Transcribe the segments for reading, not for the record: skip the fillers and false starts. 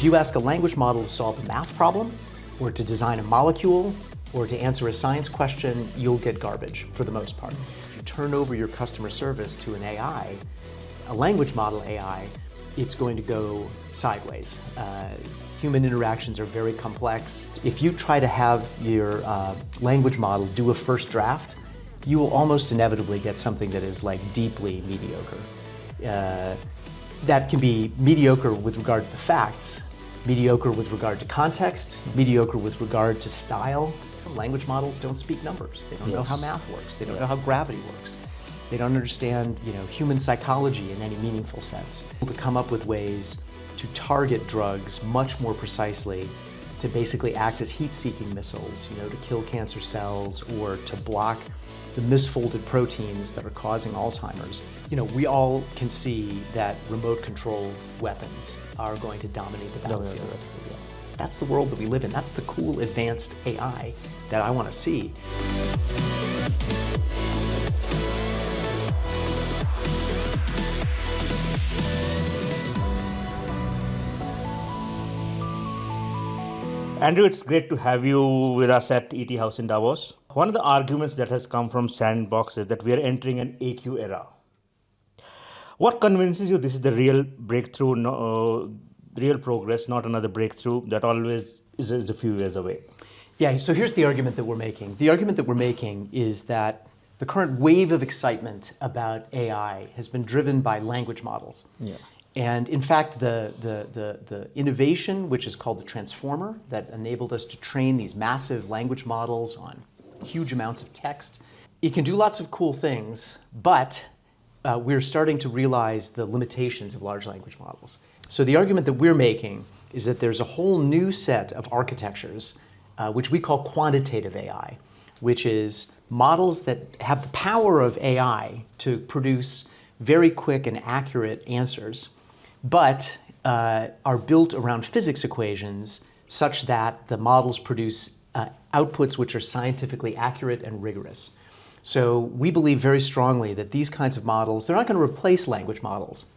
If you ask a language model to solve a math problem, or to design a molecule, or to answer a science question, you'll get garbage for the most part. If you turn over your customer service to an AI, a language model AI, it's going to go sideways. Human interactions are very complex. If you try to have your language model do a first draft, you will almost inevitably get something that is like deeply mediocre. That can be mediocre with regard to the facts, mediocre with regard to context, mediocre with regard to style. Language models don't speak numbers. They don't know how math works. They don't know how gravity works. They don't understand, human psychology in any meaningful sense. To come up with ways to target drugs much more precisely, to basically act as heat-seeking missiles, to kill cancer cells or to block the misfolded proteins that are causing Alzheimer's. We all can see that remote-controlled weapons are going to dominate the battlefield. That's the world that we live in. That's the cool advanced AI that I want to see. Andrew, it's great to have you with us at ET House in Davos. One of the arguments that has come from Sandbox is that we are entering an AQ era. What convinces you this is the real breakthrough, real progress, not another breakthrough that always is a few years away? Yeah, so here's the argument that we're making. The argument that we're making is that the current wave of excitement about AI has been driven by language models. Yeah. And in fact, the innovation, which is called the transformer, that enabled us to train these massive language models on huge amounts of text, it can do lots of cool things, but we're starting to realize the limitations of large language models. So the argument that we're making is that there's a whole new set of architectures, which we call quantitative AI, which is models that have the power of AI to produce very quick and accurate answers, but are built around physics equations such that the models produce outputs which are scientifically accurate and rigorous. So we believe very strongly that these kinds of models, they're not going to replace language models,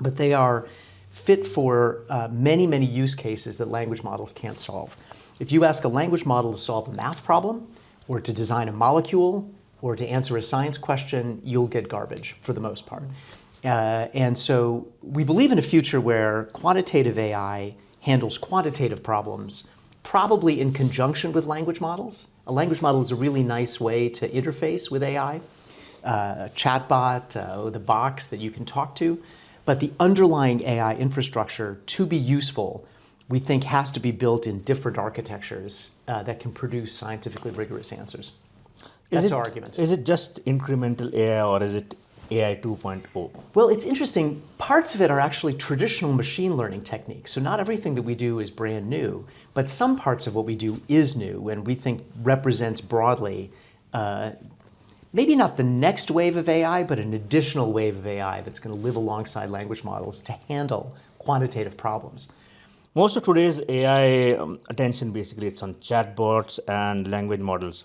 but they are fit for many, many use cases that language models can't solve. If you ask a language model to solve a math problem, or to design a molecule, or to answer a science question, you'll get garbage for the most part. And so we believe in a future where quantitative AI handles quantitative problems, probably in conjunction with language models. A language model is a really nice way to interface with AI, a chatbot, the box that you can talk to. But the underlying AI infrastructure, to be useful, we think has to be built in different architectures that can produce scientifically rigorous answers. That's our argument. Is it just incremental AI or is it AI 2.0? Well, it's interesting. Parts of it are actually traditional machine learning techniques. So not everything that we do is brand new, but some parts of what we do is new and we think represents broadly maybe not the next wave of AI, but an additional wave of AI that's going to live alongside language models to handle quantitative problems. Most of today's AI attention basically it's on chatbots and language models.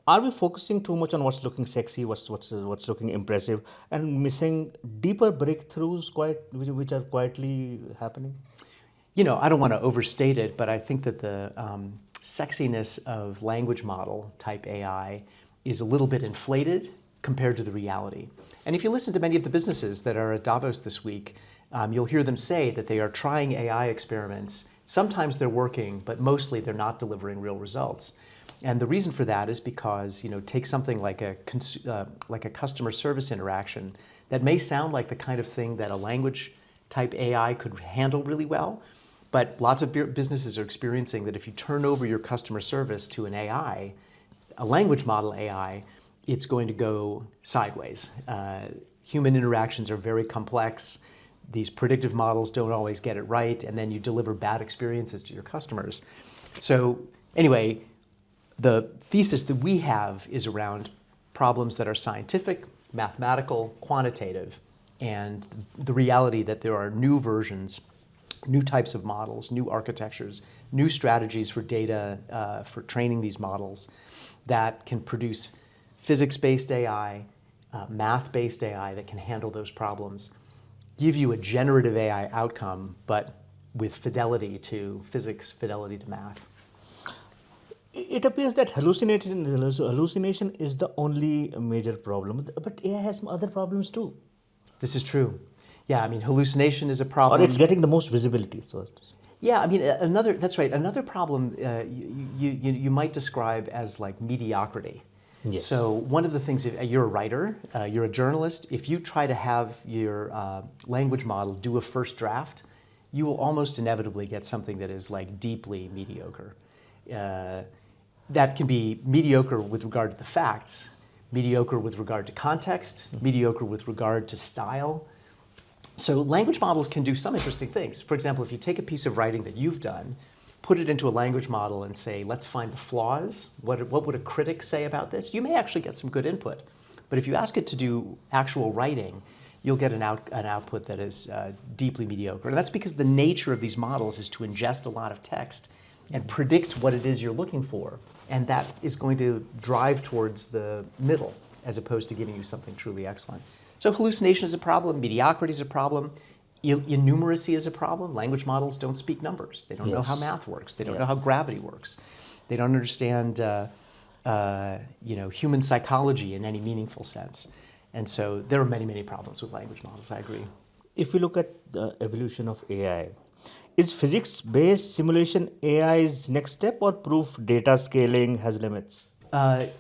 Are we focusing too much on what's looking sexy, what's looking impressive, and missing deeper breakthroughs which are quietly happening? I don't want to overstate it, but I think that the sexiness of language model type AI is a little bit inflated compared to the reality. And if you listen to many of the businesses that are at Davos this week, you'll hear them say that they are trying AI experiments. Sometimes they're working, but mostly they're not delivering real results. And the reason for that is because, take something like a customer service interaction that may sound like the kind of thing that a language type AI could handle really well, but lots of businesses are experiencing that if you turn over your customer service to an AI, a language model AI, it's going to go sideways. Human interactions are very complex. These predictive models don't always get it right, and then you deliver bad experiences to your customers. So anyway, the thesis that we have is around problems that are scientific, mathematical, quantitative, and the reality that there are new versions, new types of models, new architectures, new strategies for data, for training these models that can produce physics-based AI, math-based AI that can handle those problems, give you a generative AI outcome, but with fidelity to physics, fidelity to math. It appears that hallucination is the only major problem, but AI has other problems too. This is true. Yeah, I mean, hallucination is a Or problem. it's getting the most visibility. So Yeah, I mean, that's right. Another problem you might describe as like mediocrity. Yes. So one of the things, if you're a writer, you're a journalist, if you try to have your language model do a first draft, you will almost inevitably get something that is like deeply mediocre. That can be mediocre with regard to the facts, mediocre with regard to context, mediocre with regard to style. So language models can do some interesting things. For example, if you take a piece of writing that you've done, put it into a language model and say, let's find the flaws, what would a critic say about this? You may actually get some good input. But if you ask it to do actual writing, you'll get an output that is deeply mediocre. And that's because the nature of these models is to ingest a lot of text and predict what it is you're looking for. And that is going to drive towards the middle as opposed to giving you something truly excellent. So hallucination is a problem, mediocrity is a problem, innumeracy is a problem. Language models don't speak numbers. They don't know how math works. They don't know how gravity works. They don't understand human psychology in any meaningful sense. And so there are many, many problems with language models, I agree. if we look at the evolution of AI, is physics-based simulation AI's next step, or proof data scaling has limits?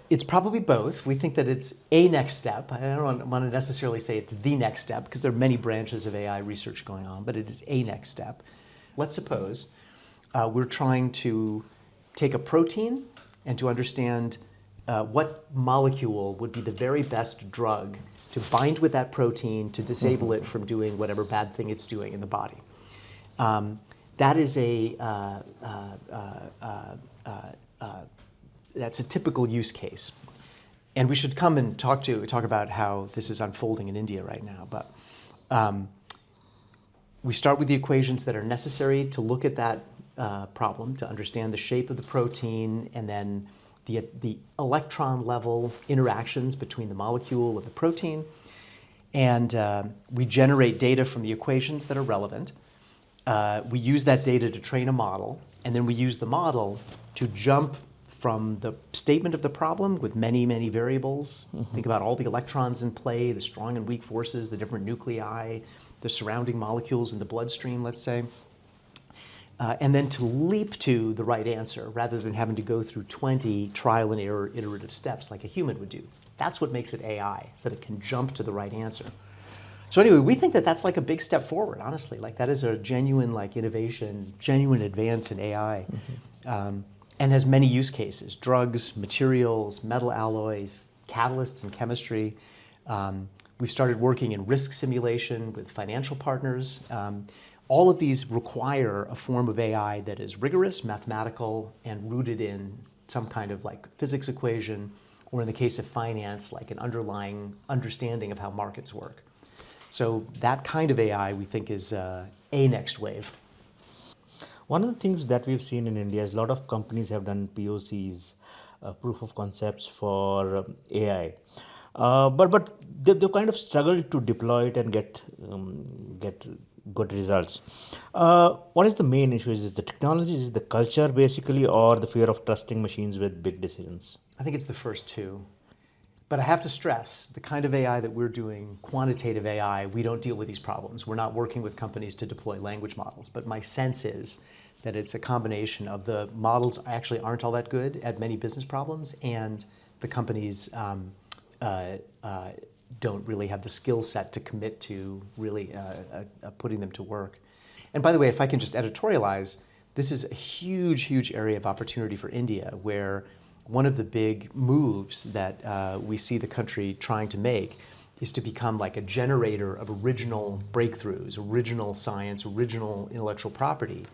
It's probably both. We think that it's a next step. I don't want to necessarily say it's the next step because there are many branches of AI research going on, but it is a next step. Let's suppose we're trying to take a protein and to understand what molecule would be the very best drug to bind with that protein to disable it from doing whatever bad thing it's doing in the body. That is that's a typical use case. And we should come and talk about how this is unfolding in India right now. But we start with the equations that are necessary to look at that problem, to understand the shape of the protein, and then the electron level interactions between the molecule and the protein. And we generate data from the equations that are relevant. We use that data to train a model, and then we use the model to jump from the statement of the problem with many, many variables. Think about all the electrons in play, the strong and weak forces, the different nuclei, the surrounding molecules in the bloodstream, let's say. And then to leap to the right answer rather than having to go through 20 trial and error iterative steps like a human would do. That's what makes it AI, is that it can jump to the right answer. So anyway, we think that that's like a big step forward, honestly. Like that is a genuine innovation, genuine advance in AI. And has many use cases: drugs, materials, metal alloys, catalysts in chemistry. We've started working in risk simulation with financial partners. All of these require a form of AI that is rigorous, mathematical, and rooted in some kind of physics equation, or in the case of finance, like an underlying understanding of how markets work. So that kind of AI, we think, is a next wave. One of the things that we've seen in India is a lot of companies have done POCs, proof of concepts for AI, but they've kind of struggled to deploy it and get good results. What is the main issue? Is it the technology, is it the culture basically, or the fear of trusting machines with big decisions? I think it's the first two. But I have to stress, the kind of AI that we're doing, quantitative AI, we don't deal with these problems. We're not working with companies to deploy language models. But my sense is that it's a combination of the models actually aren't all that good at many business problems, and the companies don't really have the skill set to commit to really putting them to work. And by the way, if I can just editorialize, this is a huge, huge area of opportunity for India, where one of the big moves that we see the country trying to make is to become like a generator of original breakthroughs, original science, original intellectual property.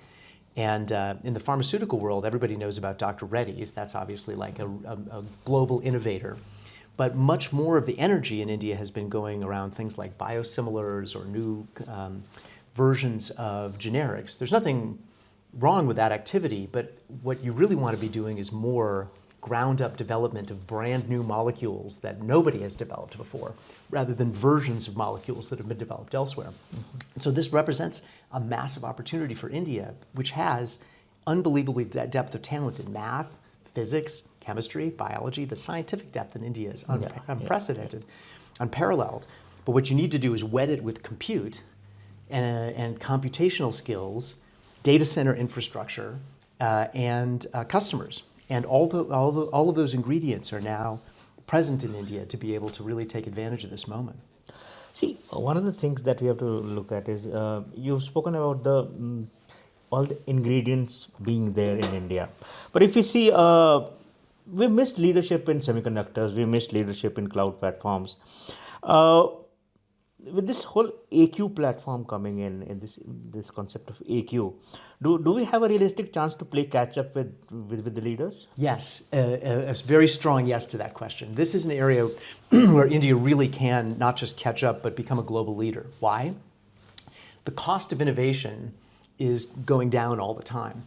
And in the pharmaceutical world, everybody knows about Dr. Reddy's. That's obviously like a global innovator. But much more of the energy in India has been going around things like biosimilars or new versions of generics. There's nothing wrong with that activity, but what you really want to be doing is more ground up development of brand new molecules that nobody has developed before, rather than versions of molecules that have been developed elsewhere. And so this represents a massive opportunity for India, which has unbelievably depth of talent in math, physics, chemistry, biology. The scientific depth in India is unprecedented, unparalleled. But what you need to do is wet it with compute and computational skills, data center infrastructure, and customers. And all of those ingredients are now present in India to be able to really take advantage of this moment. See, one of the things that we have to look at is you've spoken about all the ingredients being there in India. But if you see, we missed leadership in semiconductors, we missed leadership in cloud platforms. With this whole AQ platform coming in this concept of AQ, do we have a realistic chance to play catch up with the leaders? Yes, a very strong yes to that question. This is an area where India really can not just catch up, but become a global leader. Why? The cost of innovation is going down all the time.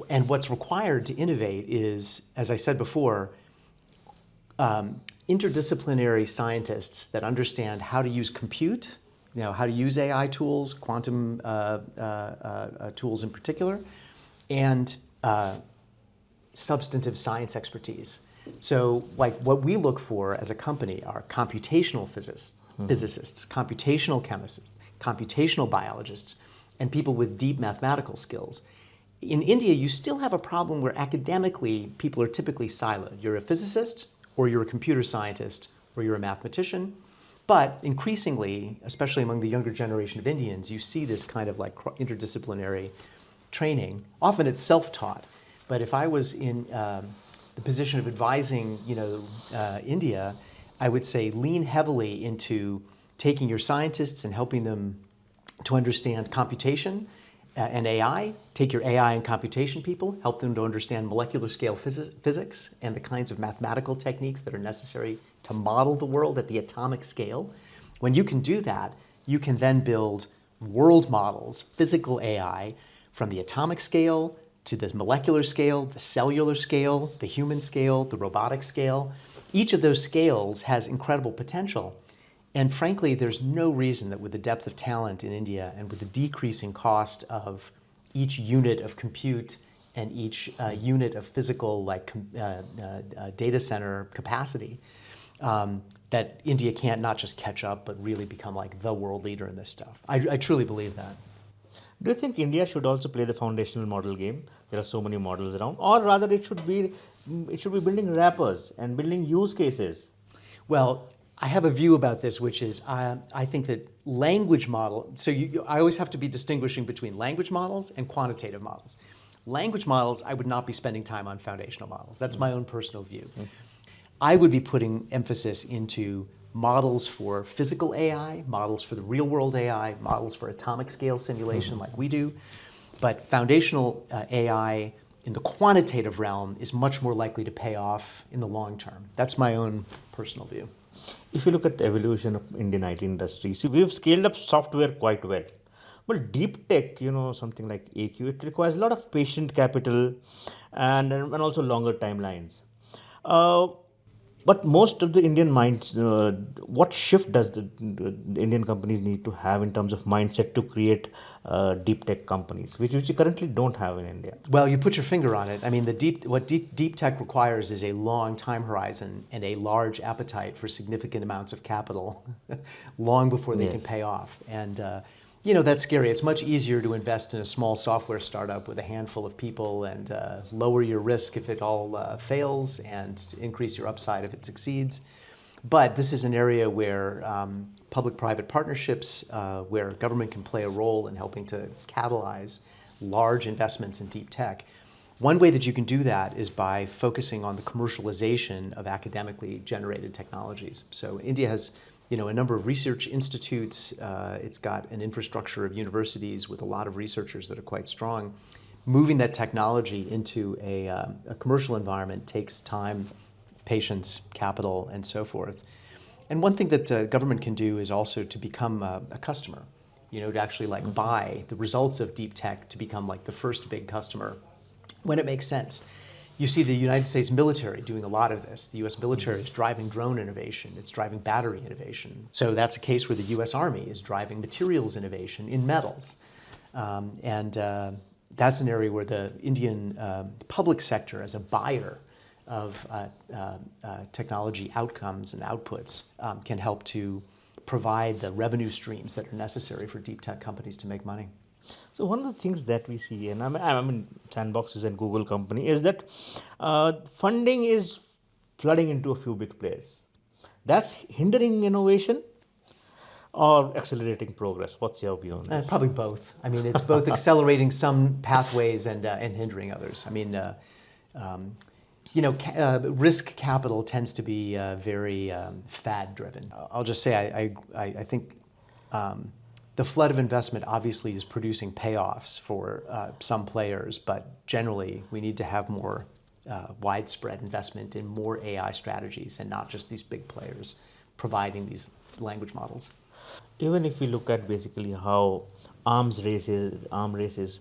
And what's required to innovate is, as I said before, interdisciplinary scientists that understand how to use compute, how to use AI tools, quantum tools in particular, and substantive science expertise. So like what we look for as a company are computational physicists, computational chemists, computational biologists, and people with deep mathematical skills. In India, you still have a problem where academically people are typically siloed. You're a physicist, or you're a computer scientist, or you're a mathematician. But increasingly, especially among the younger generation of Indians, you see this kind of like interdisciplinary training. Often it's self-taught. But if I was in the position of advising, India, I would say lean heavily into taking your scientists and helping them to understand computation and AI. Take your AI and computation people, help them to understand molecular scale physics and the kinds of mathematical techniques that are necessary to model the world at the atomic scale. When you can do that, you can then build world models, physical AI, from the atomic scale to the molecular scale, the cellular scale, the human scale, the robotic scale. Each of those scales has incredible potential. And frankly, there's no reason that with the depth of talent in India and with the decreasing cost of each unit of compute and each unit of physical data center capacity, that India can't not just catch up, but really become like the world leader in this stuff. I truly believe that. Do you think India should also play the foundational model game? There are so many models around, or rather it should be building wrappers and building use cases. Well, I have a view about this, which is I think that language model, I always have to be distinguishing between language models and quantitative models. Language models, I would not be spending time on foundational models. That's my own personal view. I would be putting emphasis into models for physical AI, models for the real world AI, models for atomic scale simulation like we do. But foundational AI in the quantitative realm is much more likely to pay off in the long term. That's my own personal view. If you look at the evolution of Indian IT industry, see, we've scaled up software quite well. But deep tech, something like AQ, it requires a lot of patient capital and also longer timelines. But most of the Indian minds, what shift does the Indian companies need to have in terms of mindset to create deep tech companies, which you currently don't have in India? Well, you put your finger on it. I mean, what deep tech requires is a long time horizon and a large appetite for significant amounts of capital long before they can pay off. And that's scary. It's much easier to invest in a small software startup with a handful of people and lower your risk if it all fails and increase your upside if it succeeds. But this is an area where public-private partnerships, where government can play a role in helping to catalyze large investments in deep tech. One way that you can do that is by focusing on the commercialization of academically generated technologies. So India has a number of research institutes. It's got an infrastructure of universities with a lot of researchers that are quite strong. Moving that technology into a commercial environment takes time, patience, capital, and so forth. And one thing that government can do is also to become a customer, to actually buy the results of deep tech to become the first big customer when it makes sense. You see the United States military doing a lot of this. The US military is driving drone innovation, it's driving battery innovation. So that's a case where the US Army is driving materials innovation in metals. That's an area where the Indian public sector, as a buyer of technology outcomes and outputs, can help to provide the revenue streams that are necessary for deep tech companies to make money. So one of the things that we see, and I mean Sandbox is a Google company, is that funding is flooding into a few big players. That's hindering innovation or accelerating progress? What's your view on this? Probably both. I mean, it's both accelerating some pathways and hindering others. I mean, risk capital tends to be very fad-driven. I'll just say I think the flood of investment obviously is producing payoffs for some players, but generally we need to have more widespread investment in more AI strategies and not just these big players providing these language models. Even if we look at basically how arms races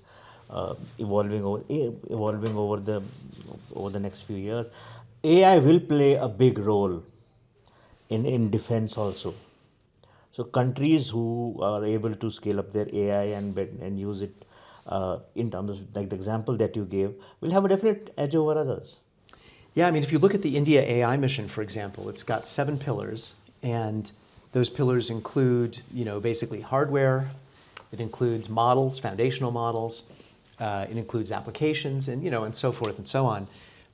evolving over the next few years, AI will play a big role in defense also. So countries who are able to scale up their AI and use it in terms of like the example that you gave will have a definite edge over others. Yeah, I mean, if you look at the India AI mission, for example, it's got 7 pillars, and those pillars include, basically hardware. It includes models, foundational models. It includes applications, and so forth and so on.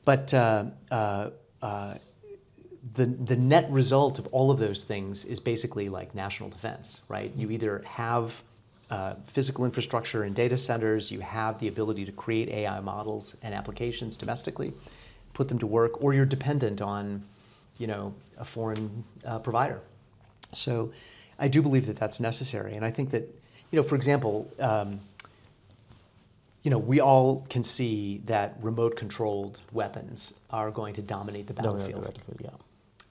But the net result of all of those things is basically like national defense, right? You either have physical infrastructure and data centers, you have the ability to create AI models and applications domestically, put them to work, or you're dependent on, a foreign provider. So I do believe that that's necessary. And I think that, for example, we all can see that remote-controlled weapons are going to dominate the battlefield.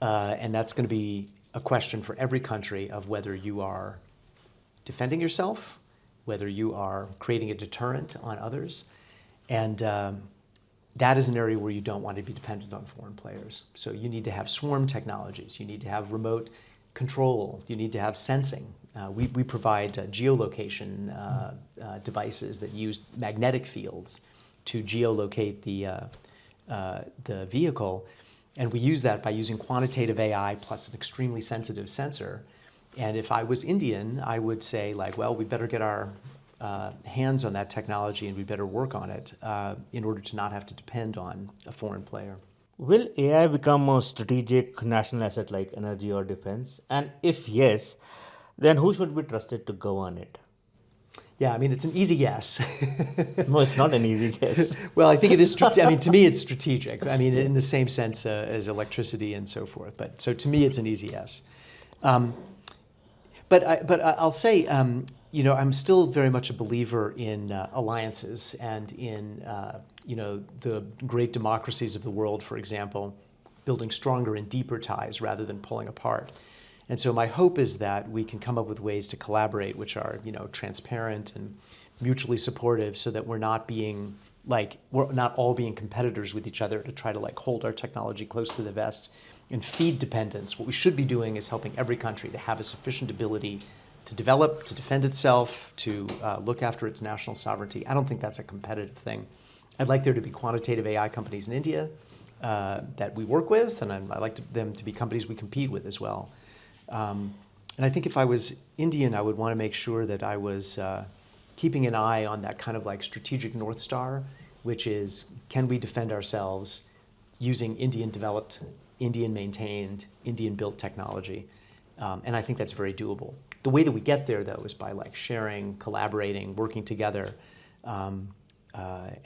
And that's going to be a question for every country of whether you are defending yourself, whether you are creating a deterrent on others. And that is an area where you don't want to be dependent on foreign players. So you need to have swarm technologies. You need to have remote control. You need to have sensing. We provide geolocation devices that use magnetic fields to geolocate the vehicle. And we use that by using quantitative AI plus an extremely sensitive sensor. And if I was Indian, I would say, we better get our hands on that technology and we better work on it in order to not have to depend on a foreign player. Will AI become a strategic national asset like energy or defense? And if yes, then who should be trusted to govern it? Yeah, I mean, it's an easy yes. No, it's not an easy guess. Well, I think it is. To me, it's strategic. I mean, in the same sense as electricity and so forth. But so to me, it's an easy yes. But I'll say, I'm still very much a believer in alliances and in the great democracies of the world, for example, building stronger and deeper ties rather than pulling apart. And so my hope is that we can come up with ways to collaborate which are, transparent and mutually supportive so that we're not all being competitors with each other to try to hold our technology close to the vest and feed dependence. What we should be doing is helping every country to have a sufficient ability to develop, to defend itself, to look after its national sovereignty. I don't think that's a competitive thing. I'd like there to be quantitative AI companies in India that we work with, and I'd like them to be companies we compete with as well. And I think if I was Indian, I would want to make sure that I was keeping an eye on that kind of strategic North Star, which is, can we defend ourselves using Indian-developed, Indian-maintained, Indian-built technology? And I think that's very doable. The way that we get there, though, is by sharing, collaborating, working together, and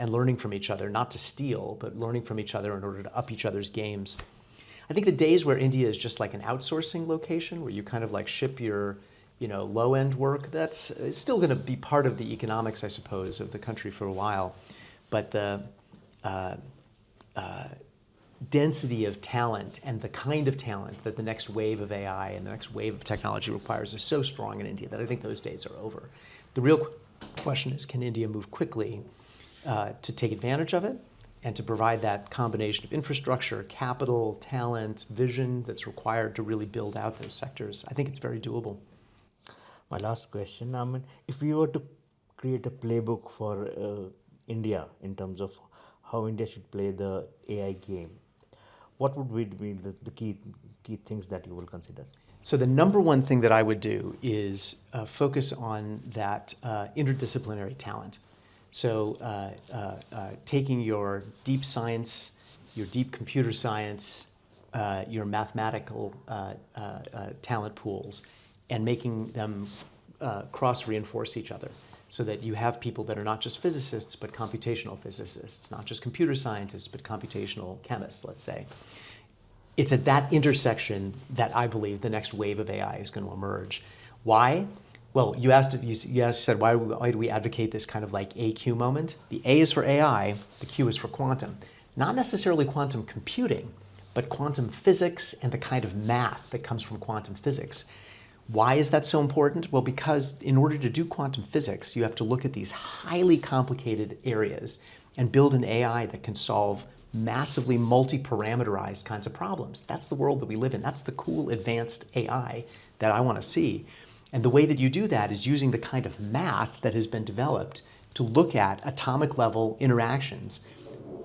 learning from each other, not to steal, but learning from each other in order to up each other's games. I think the days where India is just an outsourcing location, where you kind of ship your low-end work, that's still going to be part of the economics, I suppose, of the country for a while. But the density of talent and the kind of talent that the next wave of AI and the next wave of technology requires is so strong in India that I think those days are over. The real question is, can India move quickly to take advantage of it and to provide that combination of infrastructure, capital, talent, vision that's required to really build out those sectors, I think it's very doable. My last question, I mean, if we were to create a playbook for India in terms of how India should play the AI game, what would be the key things that you will consider? So the number one thing that I would do is focus on that interdisciplinary talent. So taking your deep science, your deep computer science, your mathematical talent pools, and making them cross-reinforce each other so that you have people that are not just physicists, but computational physicists, not just computer scientists, but computational chemists, let's say. It's at that intersection that I believe the next wave of AI is going to emerge. Why? Well, you said, why do we advocate this kind of like AQ moment? The A is for AI, the Q is for quantum. Not necessarily quantum computing, but quantum physics and the kind of math that comes from quantum physics. Why is that so important? Well, because in order to do quantum physics, you have to look at these highly complicated areas and build an AI that can solve massively multi-parameterized kinds of problems. That's the world that we live in. That's the cool advanced AI that I want to see. And the way that you do that is using the kind of math that has been developed to look at atomic level interactions,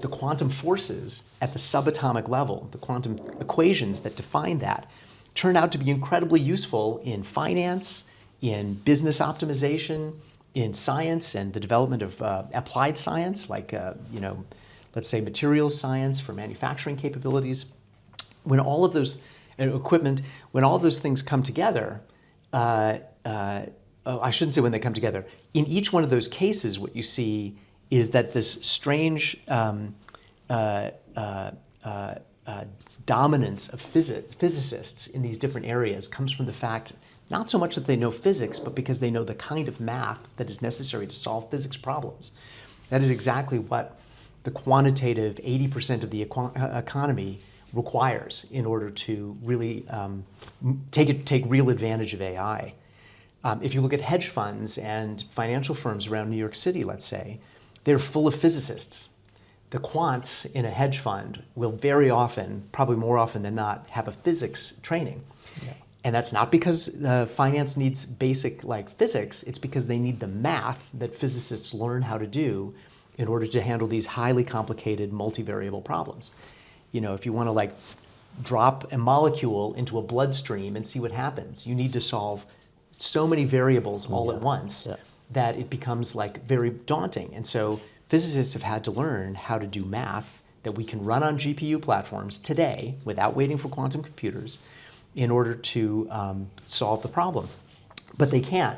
the quantum forces at the subatomic level, the quantum equations that define that, turn out to be incredibly useful in finance, in business optimization, in science and the development of applied science, like let's say materials science for manufacturing capabilities. When all of those equipment, when all of those things come together, I shouldn't say when they come together. In each one of those cases, what you see is that this strange dominance of physicists in these different areas comes from the fact not so much that they know physics, but because they know the kind of math that is necessary to solve physics problems. That is exactly what the quantitative 80% of the economy requires in order to really take real advantage of AI. If you look at hedge funds and financial firms around New York City, let's say, they're full of physicists. The quants in a hedge fund will very often, probably more often than not, have a physics training. Yeah. And that's not because finance needs basic physics, it's because they need the math that physicists learn how to do in order to handle these highly complicated multivariable problems. If you want to drop a molecule into a bloodstream and see what happens, you need to solve so many variables all at once that it becomes very daunting. And so physicists have had to learn how to do math that we can run on GPU platforms today without waiting for quantum computers in order to solve the problem. But they can.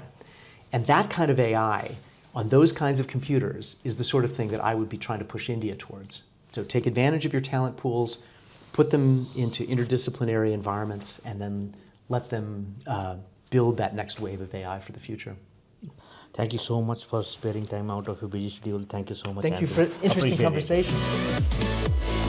And that kind of AI on those kinds of computers is the sort of thing that I would be trying to push India towards. So take advantage of your talent pools, put them into interdisciplinary environments, and then let them build that next wave of AI for the future. Thank you so much for sparing time out of your busy schedule. Thank you so much, Thank Andrew. you for an interesting Appreciate it. conversation.